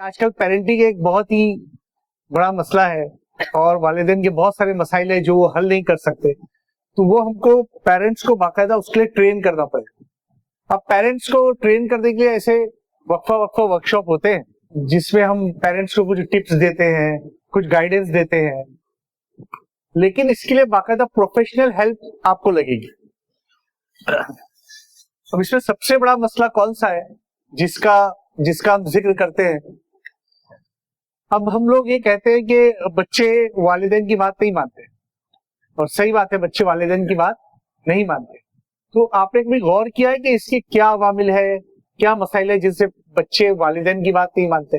आजकल पेरेंटिंग एक बहुत ही बड़ा मसला है और वालिदैन के बहुत सारे मसाइल है जो वो हल नहीं कर सकते, तो वो हमको पेरेंट्स को बाकायदा उसके लिए ट्रेन करना पड़ेगा। अब पेरेंट्स को ट्रेन करने के लिए ऐसे वक्फा वर्कशॉप होते हैं जिसमें हम पेरेंट्स को कुछ टिप्स देते हैं, कुछ गाइडेंस देते हैं, लेकिन इसके लिए बाकायदा प्रोफेशनल हेल्प आपको लगेगी। अब इसमें सबसे बड़ा मसला कौन सा है जिसका हम जिक्र करते हैं। अब हम लोग ये कहते हैं कि बच्चे वालिदैन की बात नहीं मानते, और सही बात है, बच्चे वालिदैन की बात नहीं मानते। तो आपने कभी गौर किया है कि इसके क्या अवामिल है, क्या मसाइल है जिनसे बच्चे वालिदैन की बात नहीं मानते?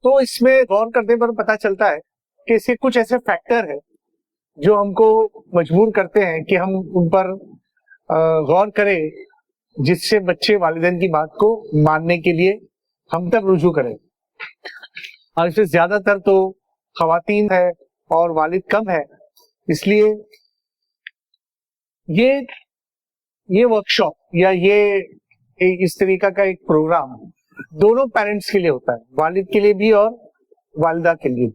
तो इसमें गौर करने पर पता चलता है कि इसके कुछ ऐसे फैक्टर है जो हमको मजबूर करते हैं कि हम उन पर गौर करें, जिससे बच्चे वालिदैन की बात को मानने के लिए हम तक रुजू करें। और इसमें ज्यादातर तो खवातीन है और वालिद कम है, इसलिए ये वर्कशॉप या ये इस तरीका का एक प्रोग्राम दोनों पेरेंट्स के लिए होता है, वालिद के लिए भी और वालिदा के लिए।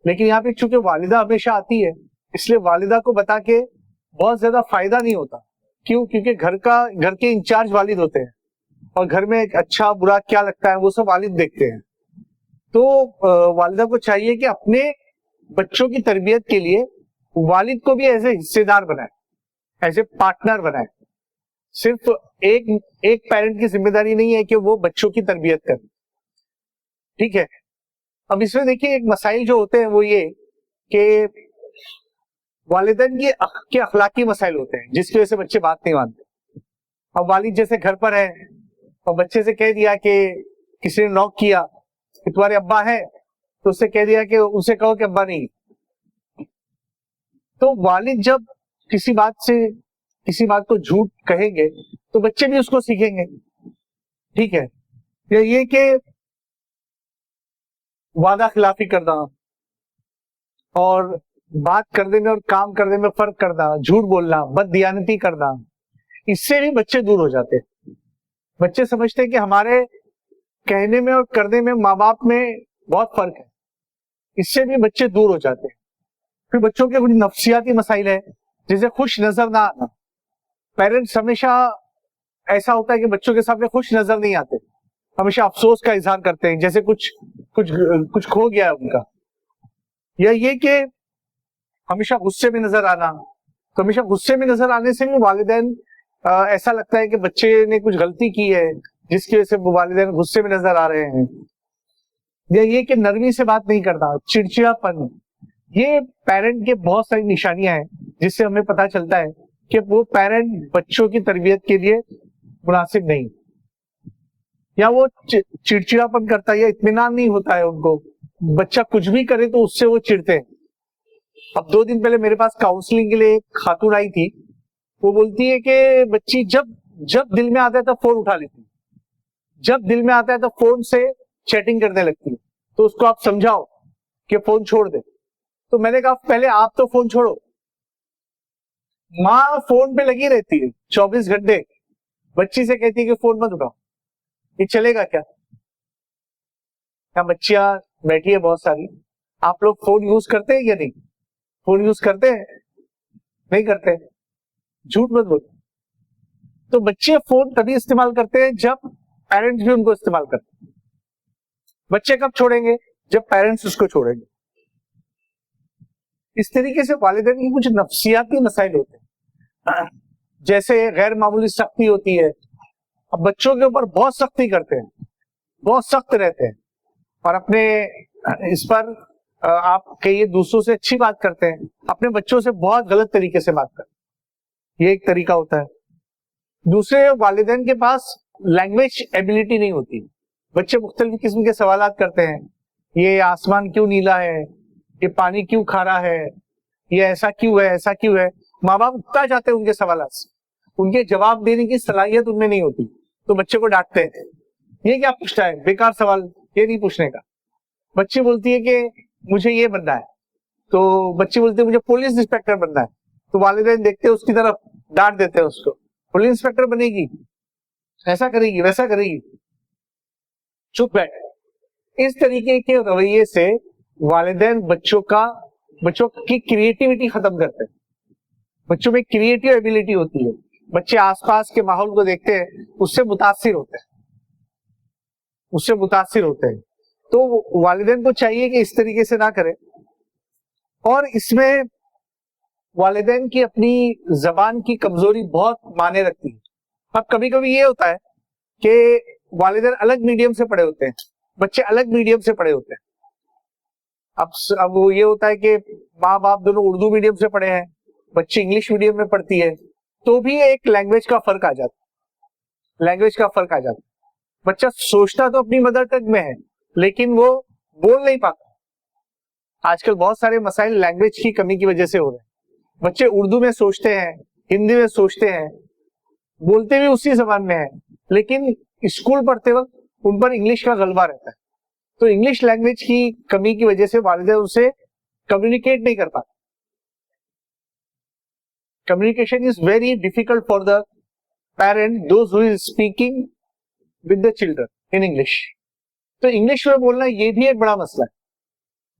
लेकिन यहाँ पे चूंकि वालिदा हमेशा आती है, इसलिए वालिदा को बता के बहुत ज्यादा फायदा नहीं होता। क्यों? क्योंकि घर के इंचार्ज वालिद होते हैं और घर में एक अच्छा बुरा क्या लगता है वो सब वालिद देखते हैं। तो वालिदा को चाहिए कि अपने बच्चों की तरबियत के लिए वालिद को भी एज ए हिस्सेदार बनाए, एज ए पार्टनर बनाए। सिर्फ एक पेरेंट की जिम्मेदारी नहीं है कि वो बच्चों की तरबियत करे, ठीक है। अब इसमें देखिए एक मसाइल जो होते हैं वो ये कि वालिदैन के अखलाकी मसाइल होते हैं जिसकी वजह से बच्चे बात नहीं मानते। अब वालिद जैसे घर पर है और बच्चे से कह दिया कि किसी ने नॉक किया कि तुम्हारे अब्बा है, तो उससे कह दिया कि उसे कहो कि अब्बा नहीं। तो वालिद जब किसी बात को झूठ कहेंगे तो बच्चे भी उसको सीखेंगे, ठीक है। ये कि वादा खिलाफी करना और बात करने में और काम करने में फर्क करना, झूठ बोलना, बददियानती करना, इससे भी बच्चे दूर हो जाते हैं। बच्चे समझते हैं कि हमारे कहने में और करने में माँ बाप में बहुत फर्क है, इससे भी बच्चे दूर हो जाते हैं। फिर बच्चों के कुछ नफ्सियाती मसाइल है, जैसे खुश नजर ना आना। पेरेंट्स हमेशा ऐसा होता है कि बच्चों के सामने खुश नजर नहीं आते, हमेशा अफसोस का इजहार करते हैं, जैसे कुछ खो गया है उनका। या ये कि हमेशा गुस्से में नजर आना। तो हमेशा गुस्से में नजर आने से भी वालिदैन ऐसा लगता है कि बच्चे ने कुछ गलती की है जिसकी वजह से वालिदैन गुस्से में नजर आ रहे हैं। या ये कि नरमी से बात नहीं करना, चिड़चिड़ापन, ये पेरेंट के बहुत सारी निशानियां हैं जिससे हमें पता चलता है कि वो पेरेंट बच्चों की तरबियत के लिए मुनासिब नहीं, या वो चिड़चिड़ापन करता है या इत्मीनान नहीं होता है उनको। बच्चा कुछ भी करे तो उससे वो चिढ़ते हैं। अब 2 दिन पहले मेरे पास काउंसलिंग के लिए एक खातून आई थी, वो बोलती है कि बच्ची जब दिल में आता है तो फोन उठा लेती है, जब दिल में आता है तो फोन से चैटिंग करने लगती है, तो उसको आप समझाओ कि फोन छोड़ दे। तो मैंने कहा पहले आप तो फोन छोड़ो। माँ फोन पे लगी रहती है 24 घंटे, बच्ची से कहती है कि फोन मत उठाओ, ये चलेगा क्या? बच्चियां बैठी है बहुत सारी, आप लोग फोन यूज करते हैं या नहीं? फोन यूज करते हैं? नहीं करते? झूठ मत बोलो। तो बच्चे फोन तभी इस्तेमाल करते हैं जब पेरेंट्स भी उनको इस्तेमाल करते हैं। बच्चे कब छोड़ेंगे? जब पेरेंट्स उसको छोड़ेंगे। इस तरीके से वालिदैन की कुछ नफ्सियाती मसाइल होते हैं, जैसे गैर मामूली सख्ती होती है। अब बच्चों के ऊपर बहुत सख्ती करते हैं, बहुत सख्त रहते हैं, और अपने इस पर आप कहिए दूसरों से अच्छी बात करते हैं, अपने बच्चों से बहुत गलत तरीके से बात करते हैं। ये एक तरीका होता है। दूसरे, वालिदैन के पास लैंग्वेज एबिलिटी नहीं होती। बच्चे मुख्तलिफ किस्म के सवालात करते हैं, ये आसमान क्यों नीला है, ये पानी क्यों खारा है, ये ऐसा क्यों है, ऐसा क्यों है। माँ बाप उगता जाते हैं उनके सवालात से, उनके जवाब देने की सलाहियत उनमें नहीं होती, तो बच्चे को डांटते हैं, ये क्या पूछता है, बेकार सवाल, ये नहीं पूछने का। बच्ची बोलती है कि मुझे ये बनना है, तो बच्ची बोलती है मुझे पुलिस इंस्पेक्टर बनना है, तो वालिदैन देखते हैं उसकी तरफ, डांट देते हैं उसको, पुलिस इंस्पेक्टर बनेगी, ऐसा करेगी, वैसा करेगी। चुप बैठ। इस तरीके के रवैये से वालिदैन बच्चों की क्रिएटिविटी खत्म करते हैं। बच्चों में क्रिएटिव एबिलिटी होती है, बच्चे आसपास के माहौल को देखते हैं, उससे मुतासिर होते हैं। तो वालिदैन को चाहिए कि इस तरीके से ना करें। और इसमें वालिदैन की अपनी जबान की कमजोरी बहुत मायने रखती है। अब कभी कभी ये होता है कि वालिदैन अलग मीडियम से पढ़े होते हैं, बच्चे अलग मीडियम से पढ़े होते हैं। अब वो ये होता है कि माँ बाप दोनों उर्दू मीडियम से पढ़े हैं, बच्चे इंग्लिश मीडियम में पढ़ती है, तो भी एक लैंग्वेज का फर्क आ जाता है। बच्चा सोचता तो अपनी मदर टंग में है, लेकिन वो बोल नहीं पाता। आजकल बहुत सारे मसाइल लैंग्वेज की कमी की वजह से हो रहे हैं। बच्चे उर्दू में सोचते हैं, हिंदी में सोचते हैं, बोलते भी उसी जबान में है, लेकिन स्कूल पढ़ते वक्त उन पर इंग्लिश का गलबा रहता है। तो इंग्लिश लैंग्वेज की कमी की वजह से वालिदैन उसे कम्युनिकेट नहीं कर पाते। Communication is very difficult for the parent those who is speaking with the children in English. तो इंग्लिश में बोलना ये भी एक बड़ा मसला है,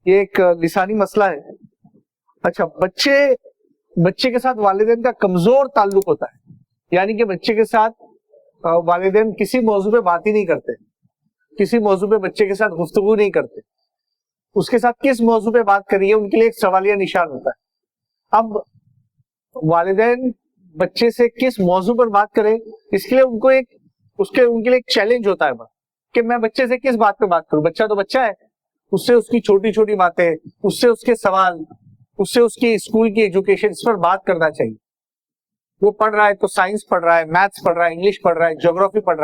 ये एक लिसानी मसला है। अच्छा, बच्चे के साथ वालिदैन का कमजोर ताल्लुक होता है, यानी कि बच्चे के साथ वालिदैन किसी मौजू पे बात ही नहीं करते, किसी मौजू पे बच्चे के साथ गुफ्तगू नहीं करते। उसके साथ किस मौजू पे बात करिए उनके लिए एक सवालिया निशान होता है। अब वालिदैन बच्चे से किस मौजू पर बात करें, इसके लिए उनके लिए एक चैलेंज होता है कि मैं बच्चे से किस बात पे बात करूं। बच्चा तो बच्चा है, उससे उसकी छोटी छोटी बातें, उससे उसके सवाल, उससे उसकी स्कूल की एजुकेशन, इस पर बात करना चाहिए। वो पढ़ रहा है तो साइंस पढ़ रहा है, मैथ्स पढ़ रहा है, इंग्लिश पढ़ रहा है, ज्योग्राफी पढ़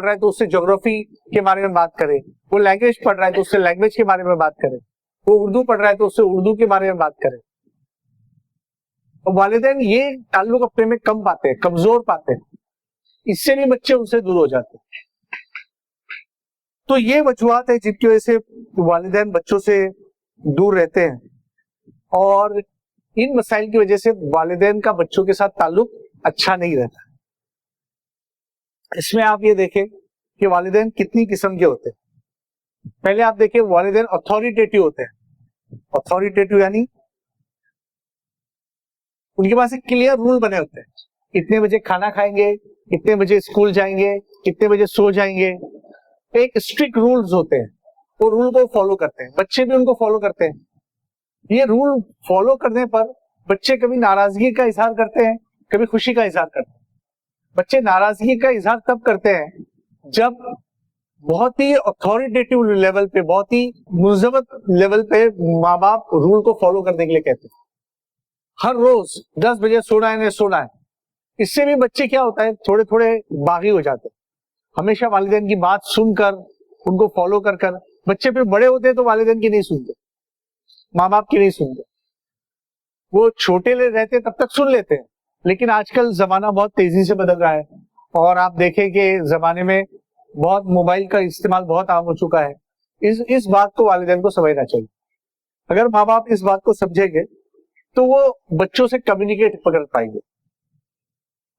रहा है तो उससे ज्योग्राफी के बारे में बात करे। वो लैंग्वेज पढ़ रहा है तो उससे लैंग्वेज के बारे में बात करे। वो उर्दू पढ़ रहा है तो उससे उर्दू के बारे में बात करे। वालिदैन ये ताल्लुक अपने में कम पाते हैं, कमजोर पाते हैं, इससे भी बच्चे उनसे दूर हो जाते हैं। तो ये वजूहात है जिनकी वजह से वालिदैन बच्चों से दूर रहते हैं, और इन मसाइल की वजह से वालिदैन का बच्चों के साथ ताल्लुक अच्छा नहीं रहता। इसमें आप ये देखें कि वालिदैन कितनी किस्म के होते हैं। पहले आप देखें, वालिदैन अथॉरिटेटिव होते हैं। अथॉरिटेटिव यानी उनके पास एक क्लियर रूल बने होते हैं, इतने बजे खाना खाएंगे, इतने बजे स्कूल जाएंगे, इतने बजे सो जाएंगे। एक स्ट्रिक्ट रूल्स होते हैं, वो रूल को फॉलो करते हैं, बच्चे भी उनको फॉलो करते हैं। ये रूल फॉलो करने पर बच्चे कभी नाराजगी का इजहार करते हैं, कभी खुशी का इजहार करते हैं। बच्चे नाराजगी का इजहार तब करते हैं जब बहुत ही अथॉरिटेटिव लेवल पे, बहुत ही मुजम्मत लेवल पे माँ बाप रूल को फॉलो करने के लिए कहते हैं। हर रोज 10 बजे सोना है, नहीं सोना है। इससे भी बच्चे क्या होता है, थोड़े थोड़े बागी हो जाते हैं। हमेशा वालिदैन की बात सुनकर, उनको फॉलो कर कर बच्चे फिर बड़े होते हैं तो वालिदैन की नहीं सुनते, माँ बाप की नहीं सुनते। वो छोटे रहते तब तक सुन लेते हैं, लेकिन आजकल जमाना बहुत तेजी से बदल रहा है, और आप देखें कि जमाने में बहुत मोबाइल का इस्तेमाल बहुत आम हो चुका है। इस बात को वालिदैन को समझना चाहिए। अगर माँ बाप इस बात को समझेंगे तो वो बच्चों से कम्युनिकेट कर पाएंगे।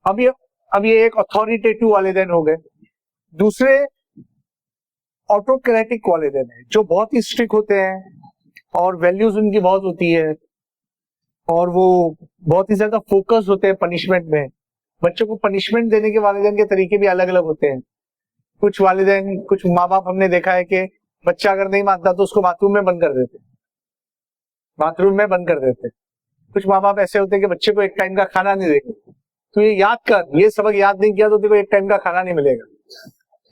अब ये एक अथॉरिटेटिव वालिदैन हो गए। दूसरे ऑटोक्रेटिक वालिदैन है, जो बहुत ही स्ट्रिक्ट होते हैं और वैल्यूज उनकी बहुत होती है, और वो बहुत ही ज्यादा फोकस होते हैं पनिशमेंट में। बच्चों को पनिशमेंट देने के वालिदैन के तरीके भी अलग अलग होते हैं। कुछ माँ बाप हमने देखा है कि बच्चा अगर नहीं मानता तो उसको बाथरूम में बंद कर देते। कुछ माँ बाप ऐसे होते हैं कि बच्चे को एक टाइम का खाना नहीं देंगे, तो ये याद कर, ये सबक याद नहीं किया तो तेरे को एक टाइम का खाना नहीं मिलेगा।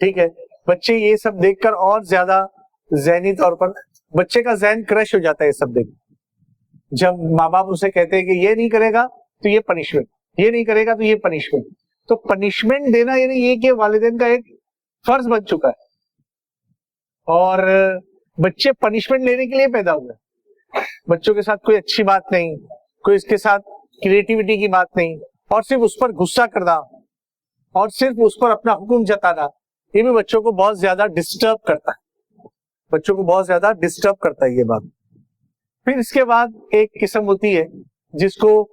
ठीक है, बच्चे ये सब देखकर और ज्यादा ज़हनी तौर पर बच्चे का ज़हन क्रश हो जाता है। ये सब देख जब माँ बाप उसे कहते हैं कि ये नहीं करेगा तो ये पनिशमेंट, ये नहीं करेगा तो ये पनिशमेंट। तो पनिशमेंट देना यानी ये कि वालिदैन का एक फर्ज बन चुका है, और बच्चे पनिशमेंट लेने के लिए पैदा हुए। बच्चों के साथ कोई अच्छी बात नहीं, कोई इसके साथ क्रिएटिविटी की बात नहीं, और सिर्फ उस पर गुस्सा करना और सिर्फ उस पर अपना हुक्म जताना, ये भी बच्चों को बहुत ज्यादा डिस्टर्ब करता है ये बात। फिर इसके बाद एक किस्म होती है जिसको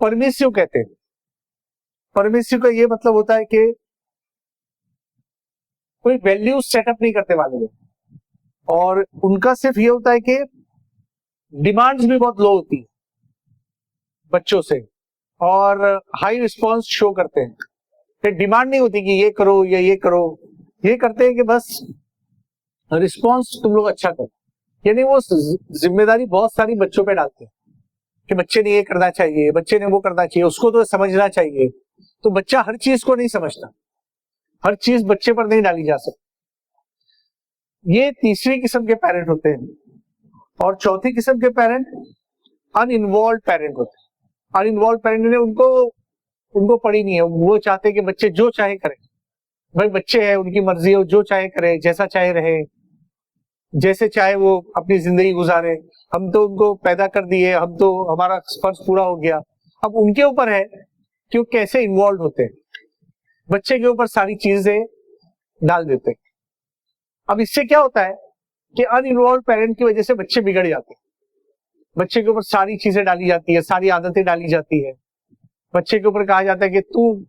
परमिसिव कहते हैं। परमिसिव का ये मतलब होता है कि कोई वैल्यू सेटअप नहीं करते वाले लोग, और उनका सिर्फ ये होता है कि डिमांड्स भी बहुत लो होती है बच्चों से, और हाई रिस्पॉन्स शो करते हैं। फिर डिमांड नहीं होती कि ये करो या ये करो, ये करते हैं कि बस रिस्पॉन्स तुम लोग अच्छा करो। यानी वो जिम्मेदारी बहुत सारी बच्चों पे डालते हैं कि बच्चे ने ये करना चाहिए, बच्चे ने वो करना चाहिए, उसको तो समझना चाहिए। तो बच्चा हर चीज को नहीं समझता, हर चीज बच्चे पर नहीं डाली जा सकती। ये तीसरी किस्म के पेरेंट होते हैं। और चौथी किस्म के पेरेंट अनइन्वॉल्व पेरेंट होते हैं। अनइन्वॉल्व पेरेंट ने उनको पड़ी नहीं है, वो चाहते हैं कि बच्चे जो चाहे करें। भाई बच्चे हैं, उनकी मर्जी है, जो चाहे करे, जैसा चाहे रहे, जैसे चाहे वो अपनी जिंदगी गुजारे। हम तो उनको पैदा कर दिए, हम तो हमारा फर्ज पूरा हो गया। अब उनके ऊपर है कि वो कैसे इन्वॉल्व होते हैं, बच्चे के ऊपर सारी चीजें डाल देते हैं। अब इससे क्या होता है कि अनइन्वॉल्व पेरेंट की वजह से बच्चे बिगड़ जाते हैं। बच्चे के ऊपर सारी चीजें डाली जाती है, सारी आदतें डाली जाती है। बच्चे के ऊपर कहा जाता है कि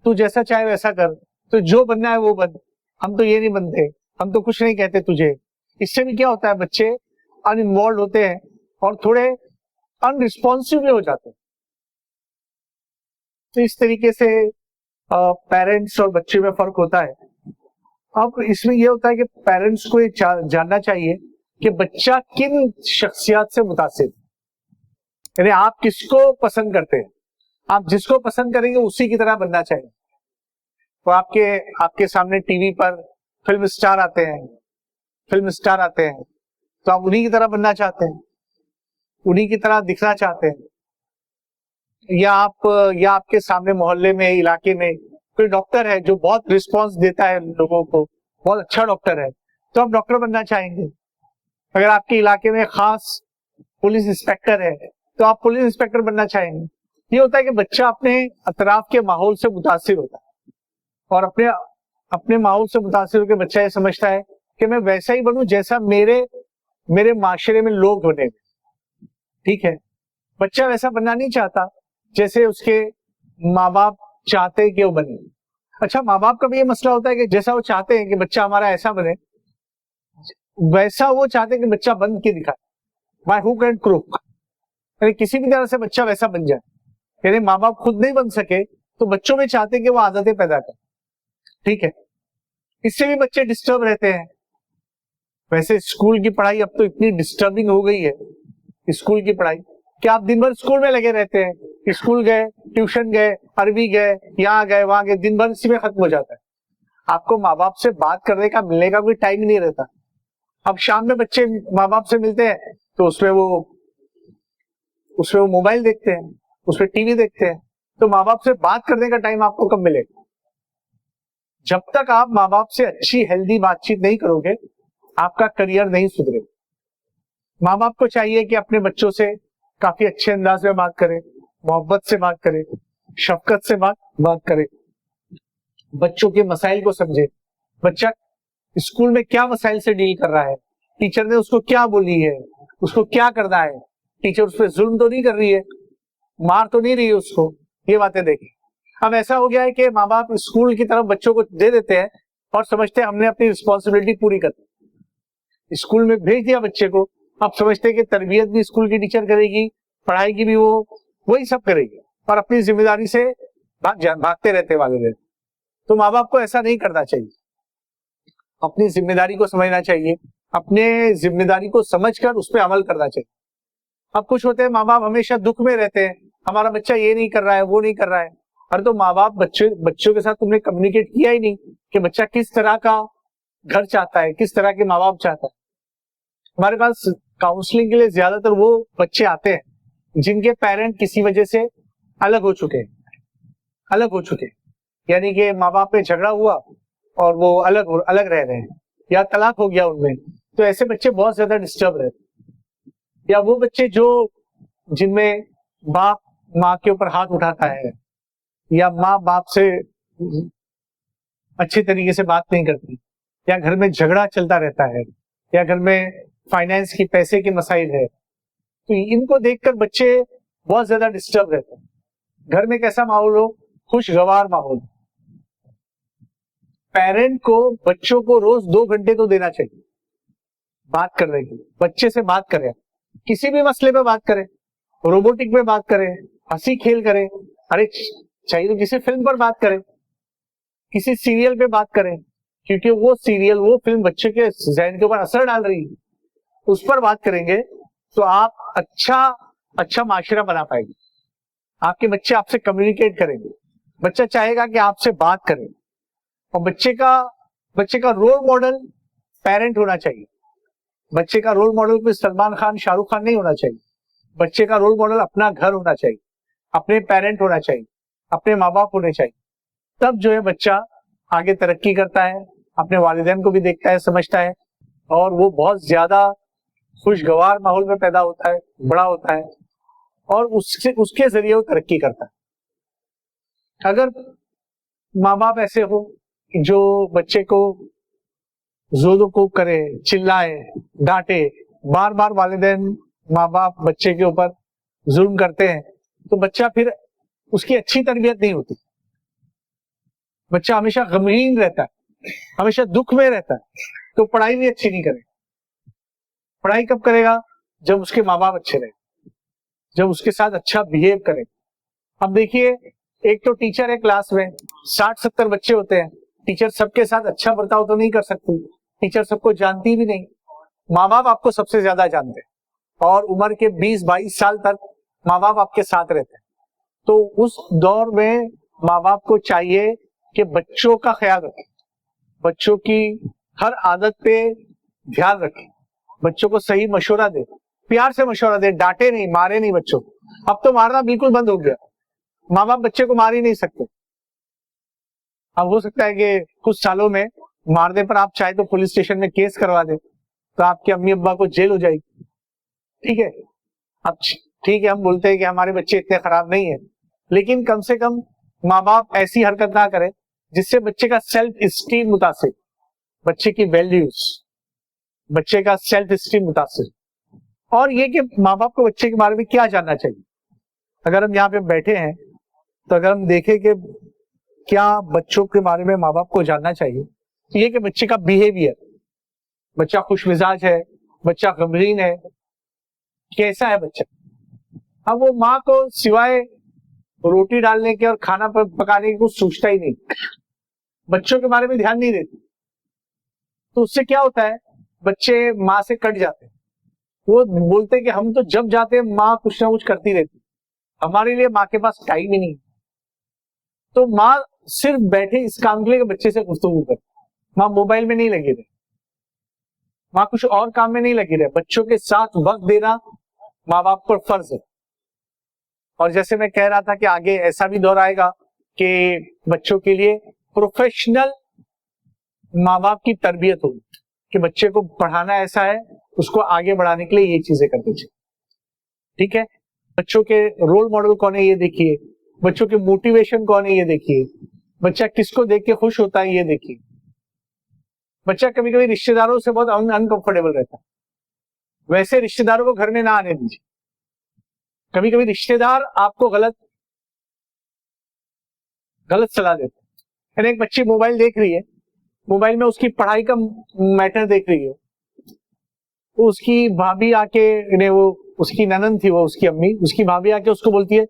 तू जैसा चाहे वैसा कर, तो जो बनना है वो बन, हम तो ये नहीं बनते, हम तो कुछ नहीं कहते तुझे। इससे भी क्या होता है, बच्चे अनइन्वॉल्व होते हैं और थोड़े अनरिस्पॉन्सिव भी हो जाते हैं। तो इस तरीके से पेरेंट्स और बच्चे में फर्क होता है। अब इसमें यह होता है कि पेरेंट्स को ये जानना चाहिए कि बच्चा किन शख्सियत से मुतासिर, यानी आप किसको पसंद करते हैं, आप जिसको पसंद करेंगे उसी की तरह बनना चाहिए। तो आपके सामने टीवी पर फिल्म स्टार आते हैं, तो आप उन्हीं की तरह बनना चाहते हैं, उन्हीं की तरह दिखना चाहते हैं। या आपके सामने मोहल्ले में, इलाके में कोई डॉक्टर है जो बहुत रिस्पांस देता है लोगों को, बहुत अच्छा डॉक्टर है, तो आप डॉक्टर बनना चाहेंगे। अगर आपके इलाके में खास पुलिस इंस्पेक्टर है तो आप पुलिस इंस्पेक्टर बनना चाहेंगे। ये होता है कि बच्चा अपने अतराफ के माहौल से मुतासिर होता है, और अपने माहौल से मुतासिर होकर बच्चा ये समझता है कि मैं वैसा ही बनूं जैसा मेरे माशरे में लोग बने। ठीक है, बच्चा वैसा बनना नहीं चाहता जैसे उसके माँ बाप चाहते हैं कि वो बने। अच्छा, माँ बाप का भी ये मसला होता है कि जैसा वो चाहते हैं कि बच्चा हमारा ऐसा बने, वैसा वो चाहते हैं कि बच्चा बन के दिखाए, बाय हुक एंड क्रूक, यानी किसी भी तरह से बच्चा वैसा बन जाए। यानी माँ बाप खुद नहीं बन सके तो बच्चों में चाहते हैं कि वो आदतें पैदा करें। ठीक है, इससे भी बच्चे डिस्टर्ब रहते हैं। वैसे स्कूल की पढ़ाई अब तो इतनी डिस्टर्बिंग हो गई है, स्कूल की पढ़ाई, कि आप दिन भर स्कूल में लगे रहते हैं। स्कूल गए, ट्यूशन गए, अरबी गए, यहाँ गए, वहां गए, दिन भर इसी में खत्म हो जाता है। आपको माँ बाप से बात करने का, मिलने का कोई टाइम ही नहीं रहता। अब शाम में बच्चे माँ बाप से मिलते हैं तो उसमें वो मोबाइल देखते हैं, उसमें टीवी देखते हैं। तो माँ बाप से बात करने का टाइम आपको कब मिलेगा? जब तक आप माँ बाप से अच्छी हेल्दी बातचीत नहीं करोगे, आपका करियर नहीं सुधरेगा। माँ बाप को चाहिए कि अपने बच्चों से काफी अच्छे अंदाज में बात करें, मोहब्बत से बात करें, शफकत से बात करें, बच्चों के मसाइल को समझे। बच्चा स्कूल में क्या मसाइल से डील कर रहा है, टीचर ने उसको क्या बोली है, उसको क्या करना है, टीचर उस पर जुल्म तो नहीं कर रही है, मार तो नहीं रही है उसको, ये बातें देखें। अब ऐसा हो गया है कि माँ बाप स्कूल की तरफ बच्चों को दे देते हैं और समझते हैं हमने अपनी रिस्पॉन्सिबिलिटी पूरी कर दी। स्कूल में भेज दिया बच्चे को, अब समझते हैं कि तरबियत भी स्कूल की टीचर करेगी, पढ़ाई की भी वही सब करेगी, और अपनी जिम्मेदारी से भागते रहते वाले। तो माँ बाप को ऐसा नहीं करना चाहिए, अपनी जिम्मेदारी को समझना चाहिए, अपने जिम्मेदारी को समझकर उस पर अमल करना चाहिए। अब कुछ होते हैं माँ बाप हमेशा दुख में रहते हैं, हमारा बच्चा ये नहीं कर रहा है, वो नहीं कर रहा है। अरे तो माँ बाप बच्चों के साथ तुमने कम्युनिकेट किया ही नहीं कि बच्चा किस तरह का घर चाहता है, किस तरह के माँ बाप चाहता है। हमारे पास काउंसलिंग के लिए ज्यादातर वो बच्चे आते हैं जिनके पेरेंट किसी वजह से अलग हो चुके, यानी कि माँ बाप में झगड़ा हुआ और वो अलग रह रहे हैं, या तलाक हो गया उनमें। तो ऐसे बच्चे बहुत ज्यादा डिस्टर्ब रहते हैं। या वो बच्चे जिनमें बाप माँ के ऊपर हाथ उठाता है, या माँ बाप से अच्छे तरीके से बात नहीं करती, या घर में झगड़ा चलता रहता है, या घर में फाइनेंस की, पैसे की मसाइल है, तो इनको देखकर बच्चे बहुत ज्यादा डिस्टर्ब रहते हैं। घर में कैसा माहौल हो? खुशगवार माहौल। पेरेंट को बच्चों को रोज 2 घंटे तो देना चाहिए बात करने के लिए। बच्चे से बात करें, किसी भी मसले पे बात करें, रोबोटिक पे बात करें, हंसी खेल करें, अरे चाहिए तो किसी फिल्म पर बात करें, किसी सीरियल पे बात करें, क्योंकि वो सीरियल वो फिल्म बच्चे के ज़हन के ऊपर असर डाल रही है, उस पर बात करेंगे तो आप अच्छा माशरा बना पाएंगे। आपके बच्चे आपसे कम्युनिकेट करेंगे, बच्चा चाहेगा कि आपसे बात करें। और बच्चे का रोल मॉडल पेरेंट होना चाहिए। बच्चे का रोल मॉडल कोई सलमान खान, शाहरुख खान नहीं होना चाहिए। बच्चे का रोल मॉडल अपना घर होना चाहिए, अपने पेरेंट होना चाहिए, अपने माँ बाप होने चाहिए। तब जो है बच्चा आगे तरक्की करता है, अपने वालिदैन को भी देखता है, समझता है, और वो बहुत ज्यादा खुशगवार माहौल में पैदा होता है, बड़ा होता है, और उसके जरिए वो तरक्की करता है। अगर माँ बाप ऐसे हो जो बच्चे को जोर को करे, चिल्लाए, डांटे, बार बार वालिदैन माँ बाप बच्चे के ऊपर जुल्म करते हैं, तो बच्चा फिर उसकी अच्छी तरबियत नहीं होती। बच्चा हमेशा गमगीन रहता है, हमेशा दुख में रहता है, तो पढ़ाई भी अच्छी नहीं करेगा। पढ़ाई कब करेगा? जब उसके माँ बाप अच्छे रहे, जब उसके साथ अच्छा बिहेव करे। अब देखिए, एक तो टीचर है क्लास में, 60-70 बच्चे होते हैं, टीचर सबके साथ अच्छा बर्ताव तो नहीं कर सकती, टीचर सबको जानती भी नहीं। माँ बाप आपको सबसे ज्यादा जानते हैं, और उम्र के 20-22 साल तक माँ बाप आपके साथ रहते हैं। तो उस दौर में माँ बाप को चाहिए कि बच्चों का ख्याल रखें, बच्चों की हर आदत पे ध्यान रखें, बच्चों को सही मशवरा दे, प्यार से मशवरा दे, डांटे नहीं, मारे नहीं बच्चों को। अब तो मारना बिल्कुल बंद हो गया, माँ बाप बच्चे को मार ही नहीं सकते। अब हो सकता है कि कुछ सालों में मारने पर आप चाहे तो पुलिस स्टेशन में केस करवा दे, तो आपके अम्मी अब्बा को जेल हो जाएगी। ठीक है, अब ठीक है, हम बोलते हैं कि हमारे बच्चे इतने खराब नहीं है, लेकिन कम से कम माँ बाप ऐसी हरकत ना करें जिससे बच्चे का सेल्फ स्टीम मुतासिर, बच्चे की वैल्यूज, बच्चे का सेल्फ स्टीम मुतासिर। और ये कि माँ बाप को बच्चे के बारे में क्या जानना चाहिए। अगर हम यहाँ पे बैठे हैं, तो अगर हम देखें कि क्या बच्चों के बारे में माँ बाप को जानना चाहिए, तो ये कि बच्चे का बिहेवियर, बच्चा खुश मिजाज है, बच्चा गमगीन है, कैसा है बच्चा। अब वो माँ को सिवाय रोटी डालने के और खाना पकाने की कुछ सोचता ही नहीं, बच्चों के बारे में ध्यान नहीं देती, तो उससे क्या होता है, बच्चे माँ से कट जाते हैं। वो बोलते हैं कि हम तो जब जाते हैं माँ कुछ ना कुछ करती रहती, हमारे लिए माँ के पास टाइम ही नहीं। तो माँ सिर्फ बैठे इस काम के लिए बच्चे से गुफ्तगू करे, माँ मोबाइल में नहीं लगी रहे, माँ कुछ और काम में नहीं लगी रहे। बच्चों के साथ वक्त देना माँ बाप पर फर्ज है। और जैसे मैं कह रहा था कि आगे ऐसा भी दौर आएगा कि बच्चों के लिए प्रोफेशनल माँ बाप की तरबियत होगी, कि बच्चे को पढ़ाना ऐसा है, उसको आगे बढ़ाने के लिए ये चीजें करनी चाहिए। ठीक है, बच्चों के रोल मॉडल कौन है ये देखिए, बच्चों के मोटिवेशन कौन है ये देखिए, बच्चा किसको देख के खुश होता है ये देखिए। बच्चा कभी कभी रिश्तेदारों से बहुत अनकंफर्टेबल रहता है, वैसे रिश्तेदारों को घर में ना आने दीजिए। कभी कभी रिश्तेदार आपको गलत सलाह देते हैं। एक बच्ची मोबाइल देख रही है, मोबाइल में उसकी पढ़ाई का मैटर देख रही है, तो उसकी भाभी आके, वो उसकी ननद थी, वो उसकी अम्मी, उसकी भाभी आके उसको बोलती है,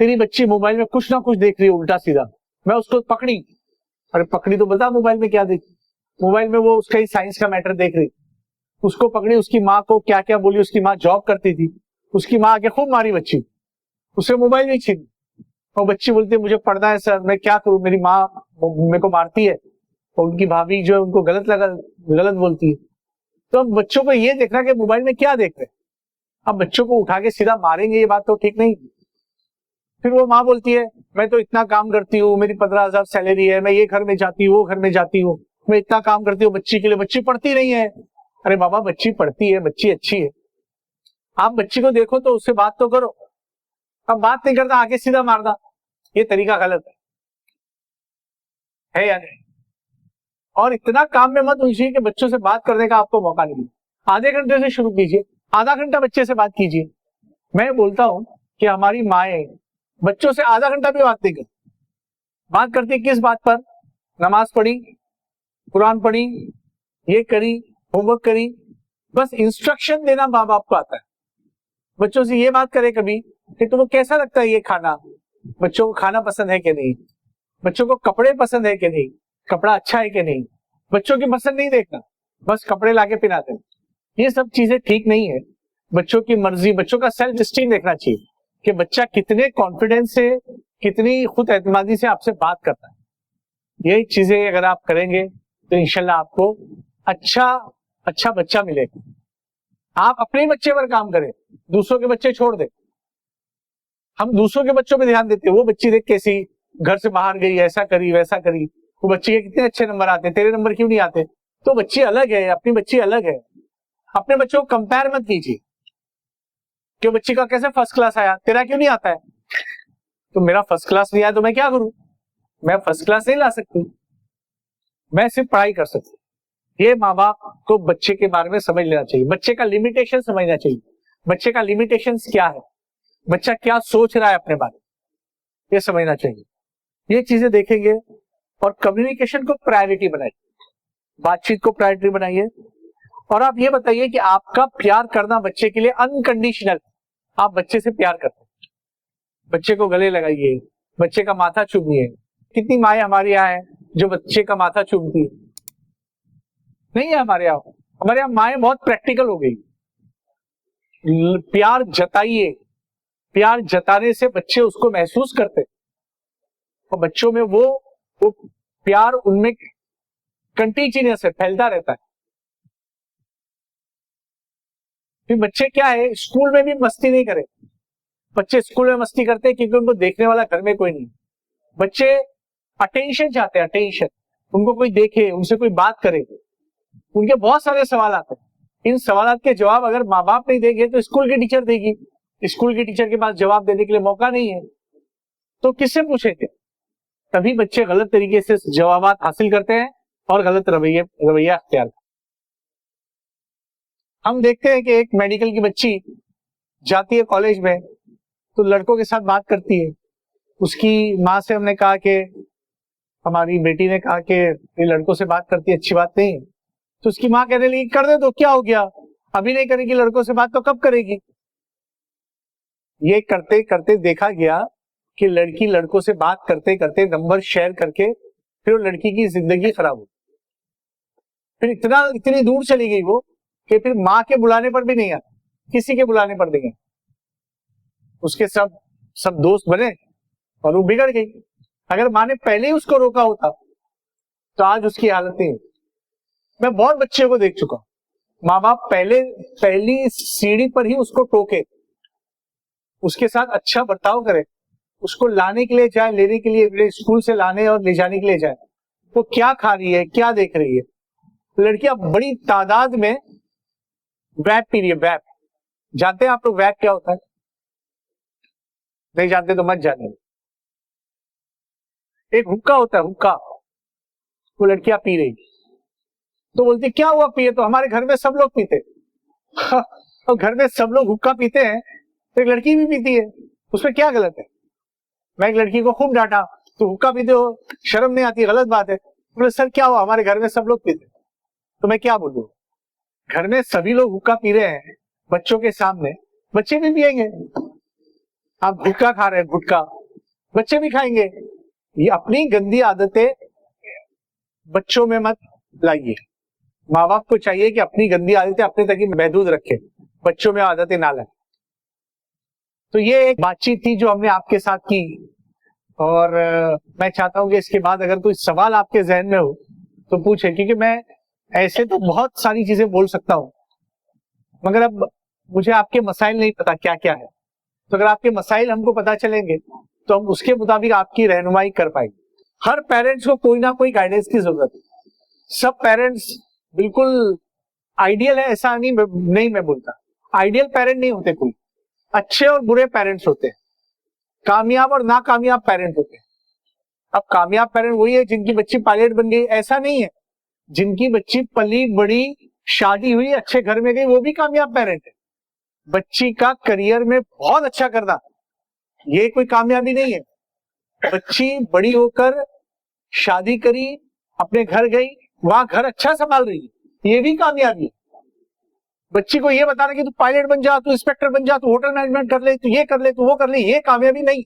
तेरी बच्ची मोबाइल में कुछ ना कुछ देख रही है उल्टा सीधा। मैं उसको पकड़ी, अरे पकड़ी तो बता मोबाइल में क्या देखी। मोबाइल में वो उसका ही साइंस का मैटर देख रही, उसको पकड़ी, उसकी माँ को क्या क्या बोली। उसकी माँ जॉब करती थी, उसकी माँ आके खूब मारी बच्ची, उसे मोबाइल नहीं छीनी। और बच्ची बोलती है मुझे पढ़ना है सर, मैं क्या करूं, मेरी माँ मेरे को मारती है, और उनकी भाभी जो है उनको गलत बोलती है। तो अब बच्चों को ये देखना कि मोबाइल में क्या देख रहे हैं। अब बच्चों को उठा के सीधा मारेंगे, ये बात तो ठीक नहीं। फिर वो माँ बोलती है मैं तो इतना काम करती हूँ, मेरी 15,000 सैलरी है, मैं ये घर में जाती हूँ, वो घर में जाती हूँ, मैं इतना काम करती हूँ बच्ची के लिए, बच्ची पढ़ती नहीं है। अरे बाबा, बच्ची पढ़ती है, बच्ची अच्छी है, आप बच्ची को देखो तो उससे बात तो करो। अब बात नहीं करता, आगे सीधा मारना, ये तरीका गलत है या नहीं। और इतना काम में मत उलझिए कि बच्चों से बात करने का आपको मौका नहीं मिले। आधे घंटे से शुरू कीजिए, आधा घंटा बच्चे से बात कीजिए। मैं बोलता हूं कि हमारी माएं बच्चों से आधा घंटा भी बात नहीं करती। बात करती किस बात पर? नमाज पढ़ी, कुरान पढ़ी, ये करी, होमवर्क करी, बस इंस्ट्रक्शन देना माँ बाप को आता है। बच्चों से ये बात करे कभी कि तुम्हें कैसा लगता है ये खाना, बच्चों को खाना पसंद है कि नहीं, बच्चों को कपड़े पसंद है कि नहीं, कपड़ा अच्छा है कि नहीं, बच्चों की पसंद नहीं देखना, बस कपड़े लाके पहनाते हैं। ये सब चीजें ठीक नहीं है। बच्चों की मर्जी, बच्चों का सेल्फ स्टीम देखना चाहिए कि बच्चा कितने कॉन्फिडेंस से, कितनी खुद एतमादी से आपसे बात करता है। ये चीजें अगर आप करेंगे तो इंशाल्लाह आपको अच्छा बच्चा मिलेगा। आप अपने बच्चे पर काम करें, दूसरों के बच्चे छोड़ दें। हम दूसरों के बच्चों पे ध्यान देते हैं, वो बच्ची देख कैसी घर से बाहर गई, ऐसा करी वैसा करी, वो बच्ची के कितने अच्छे नंबर आते, तेरे नंबर क्यों नहीं आते? तो बच्ची अलग है, अपनी बच्ची अलग है। अपने बच्चों को कंपेयर मत कीजिए कि बच्ची का कैसे फर्स्ट क्लास आया, तेरा क्यों नहीं आता है? तो मेरा फर्स्ट क्लास नहीं आया तो मैं क्या करूं? मैं फर्स्ट क्लास नहीं ला सकती, मैं सिर्फ पढ़ाई कर सकती। ये माँ बाप को बच्चे के बारे में समझ लेना चाहिए, बच्चे का लिमिटेशन समझना चाहिए। बच्चे का लिमिटेशन क्या है, बच्चा क्या सोच रहा है अपने बारे में, ये समझना चाहिए। ये चीजें देखेंगे और कम्युनिकेशन को प्रायोरिटी बनाइए, बातचीत को प्रायोरिटी बनाइए। और आप ये बताइए कि आपका प्यार करना बच्चे के लिए अनकंडीशनल, आप बच्चे से प्यार करते हैं, बच्चे को गले लगाइए, बच्चे का माथा चूमिए। कितनी माएं हमारे यहाँ है जो बच्चे का माथा चूमती है? नहीं है हमारे यहाँ। हमारे यहाँ माएं बहुत प्रैक्टिकल हो गई। प्यार जताइए, प्यार जताने से बच्चे उसको महसूस करते और बच्चों में वो प्यार उनमें कंटीन्यूअस है, फैलता रहता है। फिर बच्चे क्या है, स्कूल में भी मस्ती नहीं करे। बच्चे स्कूल में मस्ती करते हैं क्योंकि उनको देखने वाला घर में कोई नहीं। बच्चे अटेंशन चाहते हैं, अटेंशन, उनको कोई देखे, उनसे कोई बात करे। उनके बहुत सारे सवाल आते हैं, इन सवालों के जवाब अगर माँ बाप नहीं देंगे तो स्कूल की टीचर देगी। स्कूल की टीचर के पास जवाब देने के लिए मौका नहीं है, तो किससे पूछेंगे? तभी बच्चे गलत तरीके से जवाब हासिल करते हैं और गलत रवैया अख्तियार। हम देखते हैं कि एक मेडिकल की बच्ची जाती है कॉलेज में तो लड़कों के साथ बात करती है। उसकी माँ से हमने कहा कि हमारी बेटी ने कहा कि ये लड़कों से बात करती है, अच्छी बात नहीं है। तो उसकी माँ कहने लगी कर दे तो क्या हो गया, अभी नहीं करेगी लड़कों से बात तो कब करेगी? ये करते करते देखा गया कि लड़की लड़कों से बात करते करते नंबर शेयर करके फिर वो लड़की की जिंदगी खराब हो, फिर इतनी दूर चली गई वो कि फिर माँ के बुलाने पर भी नहीं आती, किसी के बुलाने पर नहीं आती। उसके सब दोस्त बने और वो बिगड़ गई। अगर माँ ने पहले ही उसको रोका होता तो आज उसकी हालत नहीं। मैं बहुत बच्चे को देख चुका, माँ बाप पहली सीढ़ी पर ही उसको टोके, उसके साथ अच्छा बर्ताव करे, उसको लाने के लिए जाए, लेने के लिए स्कूल से लाने और ले जाने के लिए जाए, वो क्या खा रही है, क्या देख रही है। लड़कियां बड़ी तादाद में वैप पी रही है। वैप जानते हैं आप लोग वैप क्या होता है? नहीं जानते तो मत जानिए। एक हुक्का होता है, हुक्का, वो लड़कियां पी रही, तो बोलती क्या हुआ पिए? तो हमारे घर में सब लोग पीते। और घर में सब लोग हुक्का पीते हैं तो एक लड़की भी पीती है, उसमें क्या गलत है? मैं एक लड़की को खूब डांटा, तो हुक्का पीते हो, शर्म नहीं आती, गलत बात है। बोले सर क्या हुआ, हमारे घर में सब लोग पीते। तो मैं क्या बोलूं, घर में सभी लोग हुक्का पी रहे हैं बच्चों के सामने, बच्चे भी पिएंगे। आप गुटखा खा रहे हैं, गुटखा बच्चे भी खाएंगे। ये अपनी गंदी आदतें बच्चों में मत लाइए। माँ बाप को चाहिए कि अपनी गंदी आदतें अपने तक ही महदूद रखे, बच्चों में आदतें ना लाए। तो ये एक बातचीत थी जो हमने आपके साथ की, और मैं चाहता हूं कि इसके बाद अगर कोई सवाल आपके जहन में हो तो पूछे, क्योंकि मैं ऐसे तो बहुत सारी चीजें बोल सकता हूं, मगर अब मुझे आपके मसाइल नहीं पता क्या क्या है। तो अगर आपके मसाइल हमको पता चलेंगे तो हम उसके मुताबिक आपकी रहनुमाई कर पाएंगे। हर पेरेंट्स को कोई ना कोई गाइडेंस की जरूरत है। सब पेरेंट्स बिल्कुल आइडियल है ऐसा नहीं मैं बोलता। आइडियल पेरेंट नहीं होते कोई, अच्छे और बुरे पेरेंट्स होते हैं, कामयाब और नाकामयाब पेरेंट होते हैं। अब कामयाब पेरेंट वही है जिनकी बच्ची पायलट बन गई, ऐसा नहीं है। जिनकी बच्ची पली बड़ी, शादी हुई, अच्छे घर में गई, वो भी कामयाब पेरेंट है। बच्ची का करियर में बहुत अच्छा करना, ये कोई कामयाबी नहीं है। बच्ची बड़ी होकर शादी करी, अपने घर गई, वहां घर अच्छा संभाल रही है, ये भी कामयाबी है। बच्ची को ये बताना कि तू पायलट बन जा, तू इंस्पेक्टर बन जा, तू होटल मैनेजमेंट कर ले, तू ये कर ले, तू वो कर ले, ये कामयाबी नहीं।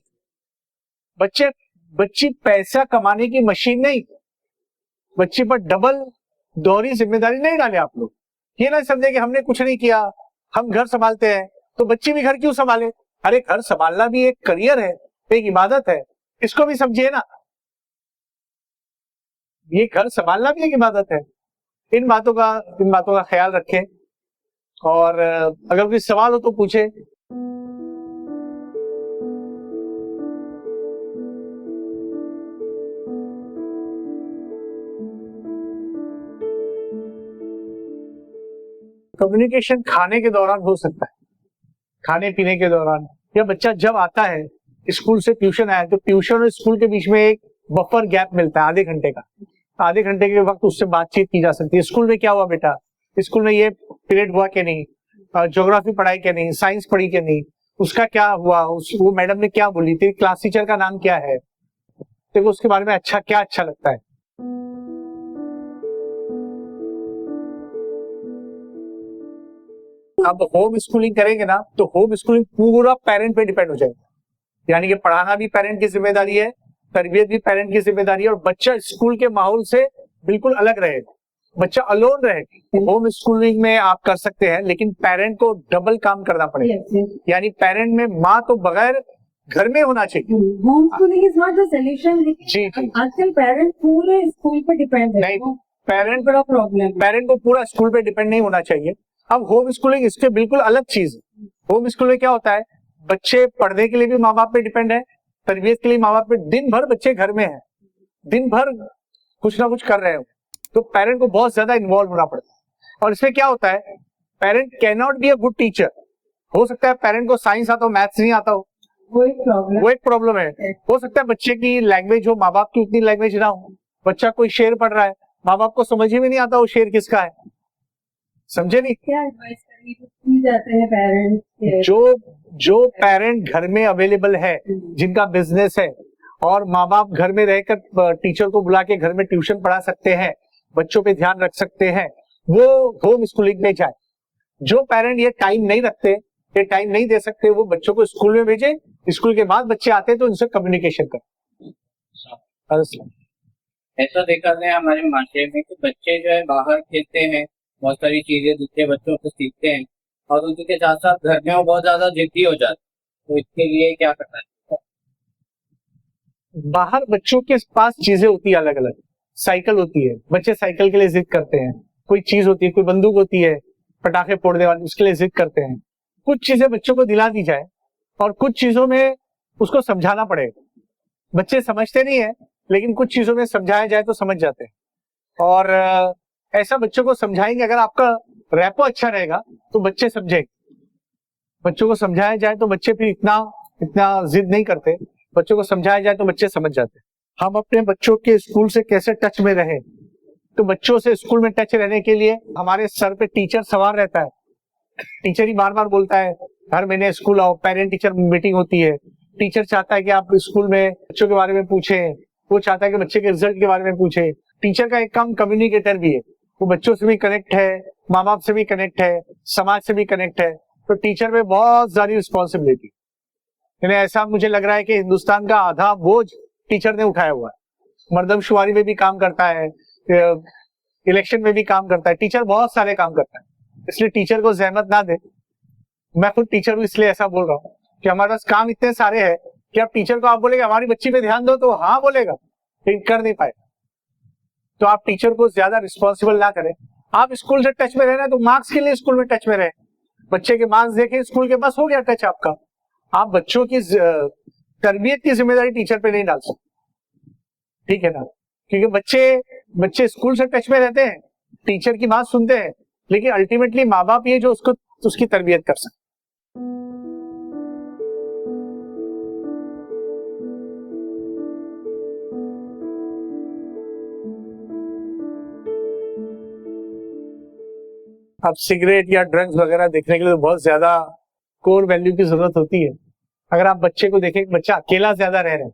बच्ची पैसा कमाने की मशीन नहीं। बच्ची पर डबल दोहरी जिम्मेदारी नहीं डाले आप लोग। ये ना समझे कि हमने कुछ नहीं किया, हम घर संभालते हैं तो बच्ची भी घर क्यों संभाले। अरे घर संभालना भी एक करियर है, एक इबादत है, इसको भी समझिए ना। ये घर संभालना भी एक इबादत है। इन बातों का ख्याल रखें। और अगर कोई सवाल हो तो पूछे। कम्युनिकेशन खाने के दौरान हो सकता है, खाने पीने के दौरान, या बच्चा जब आता है स्कूल से, ट्यूशन आया तो ट्यूशन और स्कूल के बीच में एक बफर गैप मिलता है आधे घंटे का। आधे घंटे के वक्त उससे बातचीत की जा सकती है। स्कूल में क्या हुआ बेटा, स्कूल में ये पीरियड हुआ कि नहीं, ज्योग्राफी पढ़ाई क्या नहीं, साइंस पढ़ी क्या नहीं, उसका क्या हुआ, वो मैडम ने क्या बोली, तेरी क्लास टीचर का नाम क्या है, देखो उसके बारे में क्या अच्छा लगता है। अब होम स्कूलिंग करेंगे ना तो होम स्कूलिंग पूरा पेरेंट पे डिपेंड हो जाएगा। यानी कि पढ़ाना भी पेरेंट की जिम्मेदारी है, तरबियत भी पेरेंट की जिम्मेदारी है, और बच्चा स्कूल के माहौल से बिल्कुल अलग रहेगा, बच्चा अलोन रहेगा। होम स्कूलिंग में आप कर सकते हैं, लेकिन पेरेंट को डबल काम करना पड़ेगा। यानी पेरेंट में माँ तो बगैर घर में होना चाहिए। Home schooling is not the solution. जी आजकल पेरेंट पूरे स्कूल पर डिपेंड है। नहीं, पेरेंट बड़ा प्रॉब्लम, पेरेंट को पूरा स्कूल पे डिपेंड नहीं होना चाहिए। अब होम स्कूलिंग इसके बिल्कुल अलग चीज है। होम स्कूल में क्या होता है, बच्चे पढ़ने के लिए भी माँ बाप पे डिपेंड है, तरबियत के लिए माँ बाप पे। दिन भर बच्चे घर में है, दिन भर कुछ ना कुछ कर रहे हो, तो पेरेंट को बहुत ज्यादा इन्वॉल्व होना पड़ता है। और इसमें क्या होता है, parent can not be a good teacher. हो सकता है पेरेंट को साइंस आता हो, मैथ्स नहीं आता हो, वो एक प्रॉब्लम है। हो सकता है बच्चे की लैंग्वेज हो, माँ बाप की उतनी लैंग्वेज ना हो, बच्चा कोई शेर पढ़ रहा है, माँ बाप को समझ ही में नहीं आता वो शेर किसका है, समझे नहीं। क्या एडवाइस करनी तो जाते हैं पेरेंट्स। जो पेरेंट घर में अवेलेबल है, जिनका बिजनेस है, और माँ बाप घर में रहकर टीचर को बुला के घर में ट्यूशन पढ़ा सकते हैं, बच्चों पे ध्यान रख सकते हैं, वो होम स्कूलिंग में जाए। जो पेरेंट ये टाइम नहीं रखते, ये टाइम नहीं दे सकते, वो बच्चों को स्कूल में भेजे, स्कूल के बाद बच्चे आते हैं तो उनसे कम्युनिकेशन करें। ऐसा देखा गया हमारे माशरे में कि बच्चे जो है बाहर खेलते हैं, बहुत सारी चीजें दूसरे बच्चों से सीखते हैं, और उनके साथ साथ घर में वो बहुत ज्यादा जिद्दी हो जाते हैं। तो इसके लिए क्या करना है? बाहर बच्चों के पास चीजें होती है अलग अलग, साइकिल होती है, बच्चे साइकिल के लिए जिद करते हैं, कोई चीज होती है, कोई बंदूक होती है पटाखे फोड़ने वाली, उसके लिए जिद करते हैं। कुछ चीजें बच्चों को दिला दी जाए, और कुछ चीजों में उसको समझाना पड़ेगा। बच्चे समझते नहीं है, लेकिन कुछ चीजों में समझाया जाए तो समझ जाते हैं। और ऐसा बच्चों को समझाएंगे, अगर आपका रैपो अच्छा रहेगा तो बच्चे समझेंगे। बच्चों को समझाया जाए तो बच्चे फिर इतना जिद नहीं करते, बच्चों को समझाया जाए तो बच्चे समझ जाते हैं। हम अपने बच्चों के स्कूल से कैसे टच में रहे, तो बच्चों से स्कूल में टच रहने के लिए हमारे सर पे टीचर सवार रहता है। टीचर ही बार बार बोलता है हर महीने स्कूल आओ, पेरेंट टीचर मीटिंग होती है, टीचर चाहता है कि आप स्कूल में बच्चों के बारे में पूछें, वो चाहता है कि बच्चे के रिजल्ट के बारे में पूछे। टीचर का एक काम कम्युनिकेटर भी है, वो बच्चों से भी कनेक्ट है, माँ बाप से भी कनेक्ट है, समाज से भी कनेक्ट है। तो टीचर में बहुत सारी रिस्पॉन्सिबिलिटी, यानी ऐसा मुझे लग रहा है कि हिंदुस्तान का आधा बोझ टीचर ने उठाया हुआ है। मर्दमशुमारी में भी काम करता है, इलेक्शन में भी काम करता है, टीचर बहुत सारे काम करता है। इसलिए टीचर को जहमत ना दे। मैं खुद टीचर हूँ, इसलिए ऐसा बोल रहा हूँ कि हमारे पास काम इतने सारे हैं कि आप टीचर को आप बोलेगा हमारी बच्ची पे ध्यान दो, तो हाँ बोलेगा, लेकिन कर नहीं पाए। तो आप टीचर को ज्यादा रिस्पॉन्सिबल ना करें। आप स्कूल से टच में रहना है तो मार्क्स के लिए स्कूल में टच में रहे, बच्चे के मार्क्स देखें स्कूल के, बस हो गया टच आपका। आप बच्चों की तरबियत की जिम्मेदारी टीचर पे नहीं डाल सकते, ठीक है ना, क्योंकि बच्चे स्कूल से टच में रहते हैं, टीचर की बात सुनते हैं, लेकिन अल्टीमेटली माँ बाप ये जो उसकी तरबियत कर सकते। अब सिगरेट या ड्रग्स वगैरह देखने के लिए तो बहुत ज्यादा कोर वैल्यू की जरूरत होती है। अगर आप बच्चे को देखें, बच्चा अकेला ज्यादा रह रहा है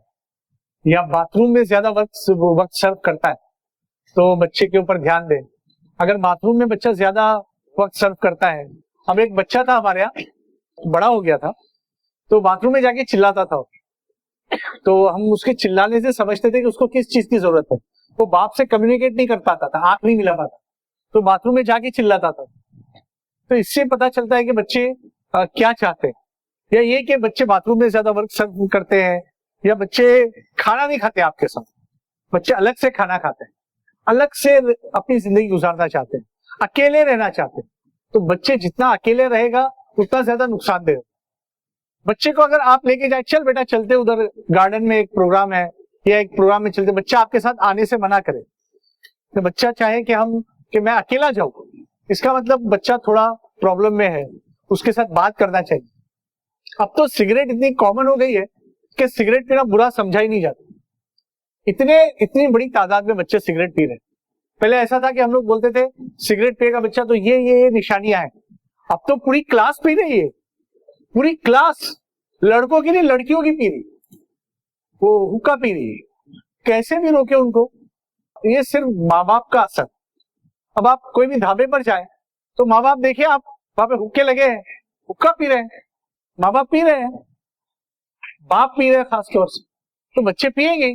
या बाथरूम में ज्यादा वक्त सर्व करता है, तो बच्चे के ऊपर ध्यान दें। अगर बाथरूम में बच्चा ज्यादा वक्त सर्व करता है, अब एक बच्चा था हमारे यहाँ, बड़ा हो गया था, तो बाथरूम में जाके चिल्लाता था, तो हम उसके चिल्लाने से समझते थे कि उसको किस चीज की जरूरत है। वो बाप से कम्युनिकेट नहीं कर पाता था, आंख नहीं मिला पाता, तो बाथरूम में जाके चिल्लाता था। तो इससे पता चलता है कि बच्चे क्या चाहते हैं, या ये कि बच्चे बाथरूम में ज्यादा वर्क सर्व करते हैं, या बच्चे खाना नहीं खाते आपके साथ, बच्चे अलग से खाना खाते हैं, अलग से अपनी जिंदगी गुजारना चाहते हैं, अकेले रहना चाहते हैं। तो बच्चे जितना अकेले रहेगा उतना ज्यादा नुकसान देगा। बच्चे को अगर आप लेके जाए, चल बेटा चलते उधर गार्डन में एक प्रोग्राम है, या एक प्रोग्राम में चलते, बच्चा आपके साथ आने से मना करे, तो बच्चा चाहे कि मैं अकेला जाऊं, इसका मतलब बच्चा थोड़ा प्रॉब्लम में है, उसके साथ बात करना चाहिए। अब तो सिगरेट इतनी कॉमन हो गई है कि सिगरेट पीना बुरा समझा ही नहीं जाता। इतनी बड़ी तादाद में बच्चे सिगरेट पी रहे हैं। पहले ऐसा था कि हम लोग बोलते थे सिगरेट पिएगा बच्चा तो ये निशानियां हैं। अब तो पूरी क्लास पी रही है, पूरी क्लास, लड़कों की नहीं लड़कियों की पी रही, वो हुक्का पी रही है। कैसे भी रोके उनको, ये सिर्फ माँ बाप का असर। अब आप कोई भी ढाबे पर जाए तो माँ बाप देखिए, आप वहां पे हुक्के लगे हैं, हुक्का पी रहे हैं, माँ बाप पी रहे हैं, बाप पी रहे हैं खास तौर से, तो बच्चे पिएंगे।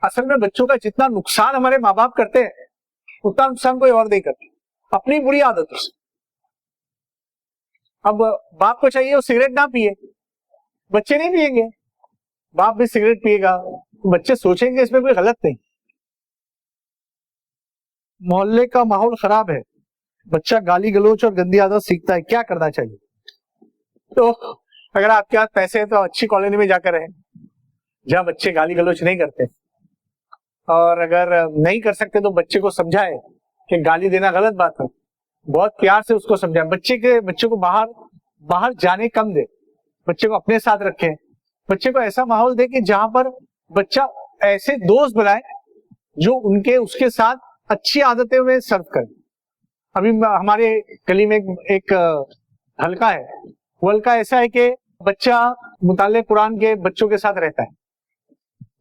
असल में बच्चों का जितना नुकसान हमारे माँ बाप करते हैं उतना नुकसान कोई और नहीं करते, अपनी बुरी आदतों से। अब बाप को चाहिए वो सिगरेट ना पिए, बच्चे नहीं पिएंगे, बाप भी सिगरेट पिएगा, तो बच्चे सोचेंगे इसमें कोई गलत नहीं। मोहल्ले का माहौल खराब है, बच्चा गाली गलौज और गंदी आदत सीखता है, क्या करना चाहिए? तो अगर आपके पास पैसे हैं तो अच्छी कॉलोनी में जाकर रहें जहां बच्चे गाली गलौज नहीं करते, और अगर नहीं कर सकते तो बच्चे को समझाए कि गाली देना गलत बात है, बहुत प्यार से उसको समझाए। बच्चे को बाहर जाने कम दे, बच्चे को अपने साथ रखें, बच्चे को ऐसा माहौल दे कि जहां पर बच्चा ऐसे दोस्त बनाए जो उसके साथ अच्छी आदतें में सर्व करे। अभी हमारे गली में एक हल्का है, वो हल्का ऐसा है कि बच्चा मुताले कुरान के बच्चों के साथ रहता है,